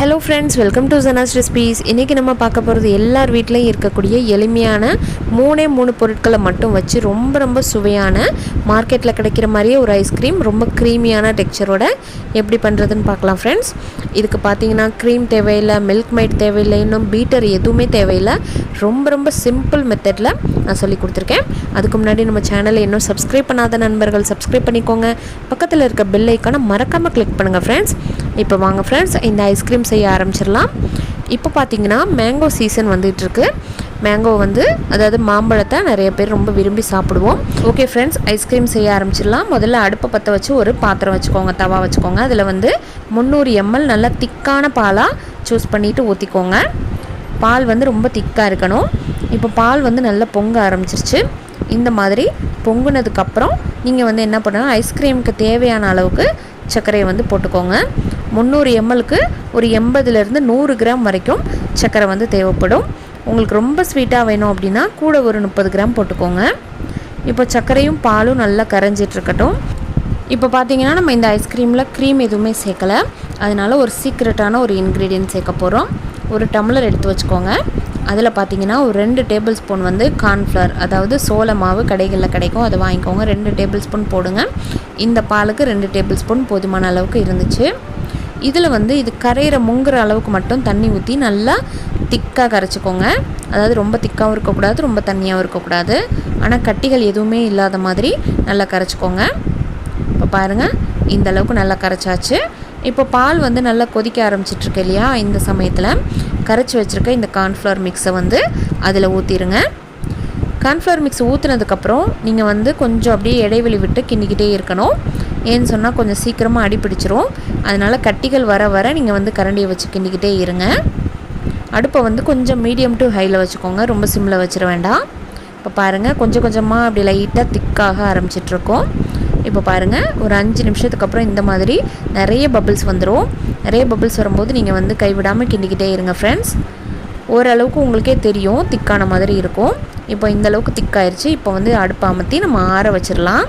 Hello friends, welcome to Janas recipes. இன்றைக்கி நம்ம பார்க்க போகிறது எல்லார் வீட்லேயும் இருக்கக்கூடிய எளிமையான மூணு பொருட்களை மட்டும் வச்சு ரொம்ப சுவையான மார்க்கெட்டில் கிடைக்கிற மாதிரியே ஒரு ஐஸ்கிரீம், ரொம்ப க்ரீமியான டெக்ஸ்சரோட எப்படி பண்ணுறதுன்னு பார்க்கலாம் ஃப்ரெண்ட்ஸ். இதுக்கு பார்த்தீங்கன்னா க்ரீம் தேவையில்லை, மில்க் மைட் தேவையில்லை, இன்னும் பீட்டர் எதுவுமே தேவையில்லை. ரொம்ப சிம்பிள் மெத்தடில் நான் சொல்லி கொடுத்துருக்கேன். அதுக்கு முன்னாடி நம்ம சேனலை இன்னும் சப்ஸ்கிரைப் பண்ணாத நண்பர்கள் சப்ஸ்கிரைப் பண்ணிக்கோங்க. பக்கத்தில் இருக்க பெல் ஐக்கானை மறக்காமல் கிளிக் பண்ணுங்கள் ஃப்ரெண்ட்ஸ். இப்போ வாங்க ஃப்ரெண்ட்ஸ், இந்த ஐஸ்கிரீம் செய்ய ஆரம்பிச்சிடலாம். இப்போ பார்த்தீங்கன்னா மேங்கோ சீசன் வந்துட்டுருக்கு. மேங்கோ அதாவது மாம்பழத்தை நிறைய பேர் ரொம்ப விரும்பி சாப்பிடுவோம். ஓகே ஃப்ரெண்ட்ஸ், ஐஸ்கிரீம் செய்ய ஆரம்பிச்சிடலாம். முதல்ல அடுப்பை பற்ற வச்சு ஒரு பாத்திரம் வச்சுக்கோங்க, தவா வச்சுக்கோங்க. அதில் 300 ml நல்லா திக்கான பாலாக சூஸ் பண்ணிவிட்டு ஊற்றிக்கோங்க. பால் ரொம்ப திக்காக இருக்கணும். இப்போ பால் நல்லா பொங்க ஆரம்பிச்சிருச்சு. இந்த மாதிரி பொங்குனதுக்கப்புறம் நீங்கள் என்ன பண்ணணும், ஐஸ்கிரீமுக்கு தேவையான அளவுக்கு சர்க்கரையை போட்டுக்கோங்க. 300 mlக்கு ஒரு 80லேருந்து 100 கிராம் வரைக்கும் சர்க்கரை தேவைப்படும். உங்களுக்கு ரொம்ப ஸ்வீட்டாக வேணும் அப்படின்னா கூட ஒரு 30 கிராம் போட்டுக்கோங்க. இப்போ சர்க்கரையும் பாலும் நல்லா கரைஞ்சிட்ருக்கட்டும். இப்போ பார்த்தீங்கன்னா நம்ம இந்த ஐஸ்கிரீமில் க்ரீம் எதுவுமே சேர்க்கலை. அதனால் ஒரு சீக்ரெட்டான ஒரு இன்க்ரீடியன்ட் சேர்க்க போகிறோம். ஒரு டம்ளர் எடுத்து வச்சுக்கோங்க. அதில் பார்த்தீங்கன்னா ஒரு 2 டேபிள் ஸ்பூன் கார்ன்ஃப்ளவர், அதாவது சோள மாவு கடைகளில் கிடைக்கும், அதை வாங்கிக்கோங்க. 2 டேபிள் ஸ்பூன் போடுங்க. இந்த பாலுக்கு 2 டேபிள் ஸ்பூன் போதுமான அளவுக்கு இருந்துச்சு. இதில் இது கரையிற முங்குற அளவுக்கு மட்டும் தண்ணி ஊற்றி நல்லா திக்காக கரைச்சிக்கோங்க. அதாவது ரொம்ப திக்காகவும் இருக்கக்கூடாது, ரொம்ப தண்ணியாகவும் இருக்கக்கூடாது. ஆனால் கட்டிகள் எதுவுமே இல்லாத மாதிரி நல்லா கரைச்சிக்கோங்க. இப்போ பாருங்கள், இந்த அளவுக்கு நல்லா கரைச்சாச்சு. இப்போ பால் நல்லா கொதிக்க ஆரம்பிச்சிட்ருக்கு இல்லையா, இந்த சமயத்தில் கரைச்சி வச்சுருக்க இந்த கார்ன்ஃப்ளவர் மிக்ஸை அதில் ஊற்றிடுங்க. கார்ன்ஃப்ளவர் மிக்ஸ் ஊற்றுனதுக்கப்புறம் நீங்கள் கொஞ்சம் அப்படியே இடைவெளி விட்டு கிண்டிக்கிட்டே இருக்கணும். ஏன்னு சொன்னால் கொஞ்சம் சீக்கிரமாக அடிப்பிடிச்சிரும். அதனால் கட்டிகள் வர நீங்கள் கரண்டியை வச்சு கிண்டிக்கிட்டே இருங்க. அடுப்பை கொஞ்சம் மீடியம் டு ஹையில் வச்சுக்கோங்க, ரொம்ப சிம்மில் வச்சிட வேண்டாம். இப்போ பாருங்கள், கொஞ்சம் கொஞ்சமாக அப்படி லைட்டாக திக்காக ஆரம்பிச்சிட்ருக்கோம். இப்போ பாருங்கள், ஒரு 5 நிமிஷத்துக்கு அப்புறம் இந்த மாதிரி நிறைய பபிள்ஸ் வந்துடும். நிறைய பபிள்ஸ் வரும்போது நீங்கள் கைவிடாமல் கிண்டிக்கிட்டே இருங்க ஃப்ரெண்ட்ஸ். ஓரளவுக்கு உங்களுக்கே தெரியும், திக்கான மாதிரி இருக்கும். இப்போ இந்த அளவுக்கு திக்காயிருச்சு. இப்போ அடுப்பை அமர்த்தி நம்ம ஆற வச்சிடலாம்.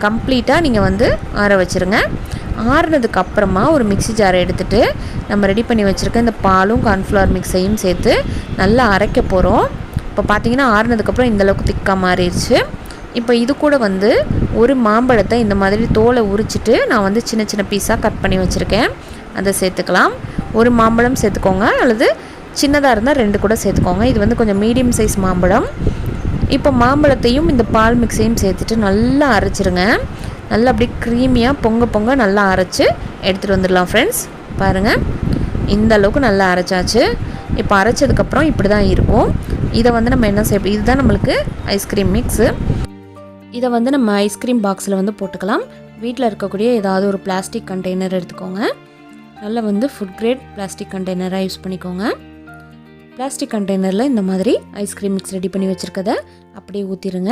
கம்ப்ளீட்டாக நீங்கள் ஆற வச்சுருங்க. ஆறுனதுக்கு அப்புறமா ஒரு மிக்ஸி ஜாரை எடுத்துகிட்டு நம்ம ரெடி பண்ணி வச்சுருக்க இந்த பாலும் கார்ன்ஃப்ளவர் மிக்ஸையும் சேர்த்து நல்லா அரைக்க போகிறோம். இப்போ பார்த்தீங்கன்னா ஆறுனதுக்கப்புறம் இந்தளவுக்கு திக்காக மாறிடுச்சு. இப்போ இது கூட ஒரு மாம்பழத்தை இந்த மாதிரி தோலை உரிச்சிட்டு நான் சின்ன பீஸாக கட் பண்ணி வச்சுருக்கேன், அதை சேர்த்துக்கலாம். ஒரு மாம்பழம் சேர்த்துக்கோங்க, அல்லது சின்னதாக இருந்தால் 2 கூட சேர்த்துக்கோங்க. இது கொஞ்சம் மீடியம் சைஸ் மாம்பழம். இப்போ மாம்பழத்தையும் இந்த பால் மிக்ஸையும் சேர்த்துட்டு நல்லா அரைச்சிருங்க. நல்லா அப்படியே க்ரீமியாக பொங்க நல்லா அரைச்சி எடுத்துகிட்டு வந்துடலாம் ஃப்ரெண்ட்ஸ். பாருங்கள், இந்த அளவுக்கு நல்லா அரைச்சாச்சு. இப்போ அரைச்சதுக்கப்புறம் இப்படி தான் இருக்கும். இதை நம்ம என்ன செய்வோம், இதுதான் நம்மளுக்கு ஐஸ்கிரீம் மிக்ஸு. இதை நம்ம ஐஸ்கிரீம் பாக்ஸில் போட்டுக்கலாம். வீட்டில் இருக்கக்கூடிய ஏதாவது ஒரு பிளாஸ்டிக் கண்டெய்னர் எடுத்துக்கோங்க. நல்லா ஃபுட் கிரேட் பிளாஸ்டிக் கண்டெய்னராக யூஸ் பண்ணிக்கோங்க. பிளாஸ்டிக் கண்டெய்னரில் இந்த மாதிரி ஐஸ்கிரீம் மிக்ஸ் ரெடி பண்ணி வச்சுருக்கதை அப்படியே ஊற்றிடுங்க.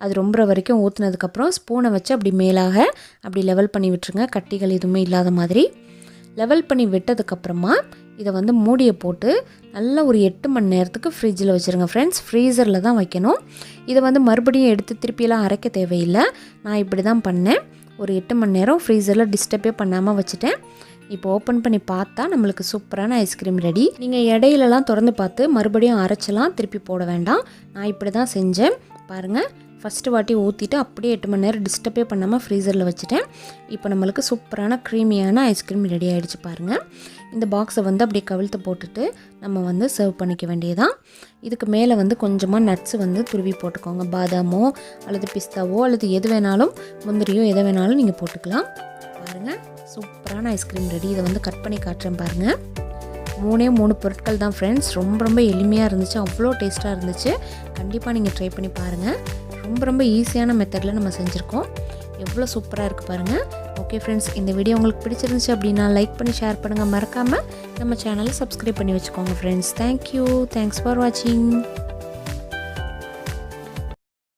அது ரொம்ப வரைக்கும் ஊற்றுனதுக்கப்புறம் ஸ்பூனை வச்சு அப்படி மேலாக அப்படி லெவல் பண்ணி விட்டுருங்க, கட்டிகள் எதுவுமே இல்லாத மாதிரி. லெவல் பண்ணி விட்டதுக்கப்புறமா இதை மூடியை போட்டு நல்லா ஒரு 8 மணி நேரத்துக்கு ஃப்ரிட்ஜில் வச்சுருங்க ஃப்ரெண்ட்ஸ். ஃப்ரீசரில் தான் வைக்கணும். இதை மறுபடியும் எடுத்து திருப்பியெல்லாம் அரைக்க தேவையில்லை. நான் இப்படி தான் பண்ணேன். ஒரு 8 மணி நேரம் ஃப்ரீசரில் டிஸ்டர்பே பண்ணாமல் வச்சுட்டேன். இப்போ ஓப்பன் பண்ணி பார்த்தா நம்மளுக்கு சூப்பரான ஐஸ்கிரீம் ரெடி. நீங்கள் இடையிலலாம் திறந்து பார்த்து மறுபடியும் அரைச்சலாம் திருப்பி போட வேண்டாம். நான் இப்படி தான் செஞ்சேன். பாருங்கள், ஃபஸ்ட்டு வாட்டி ஊற்றிட்டு அப்படியே 8 மணி நேரம் டிஸ்டர்பே பண்ணாமல் ஃப்ரீசரில் வச்சுட்டேன். இப்போ நம்மளுக்கு சூப்பரான க்ரீமியான ஐஸ்கிரீம் ரெடி ஆகிடுச்சு பாருங்கள். இந்த பாக்ஸை அப்படியே கவிழ்த்து போட்டுட்டு நம்ம சர்வ் பண்ணிக்க வேண்டியதான். இதுக்கு மேலே கொஞ்சமாக நட்ஸு துருவி போட்டுக்கோங்க. பாதாமோ அல்லது பிஸ்தாவோ அல்லது எது வேணாலும், முந்திரியோ எதை வேணாலும் நீங்கள் போட்டுக்கலாம். பாருங்கள், சூப்பரான ஐஸ்கிரீம் ரெடி. இதை கட் பண்ணி காட்டுறேன் பாருங்கள். 3 பொருட்கள் தான் ஃப்ரெண்ட்ஸ். ரொம்ப எளிமையாக இருந்துச்சு, அவ்வளோ டேஸ்ட்டாக இருந்துச்சு. கண்டிப்பாக நீங்கள் ட்ரை பண்ணி பாருங்கள். ரொம்ப ஈஸியான மெத்தடில் நம்ம செஞ்சுருக்கோம். எவ்வளோ சூப்பராக இருக்குது பாருங்கள். ஓகே ஃப்ரெண்ட்ஸ், இந்த வீடியோ உங்களுக்கு பிடிச்சிருந்துச்சு அப்படின்னா லைக் பண்ணி ஷேர் பண்ணுங்கள். மறக்காமல் நம்ம சேனலை சப்ஸ்கிரைப் பண்ணி வச்சுக்கோங்க ஃப்ரெண்ட்ஸ். தேங்க்யூ, தேங்க்ஸ் ஃபார் வாட்சிங்.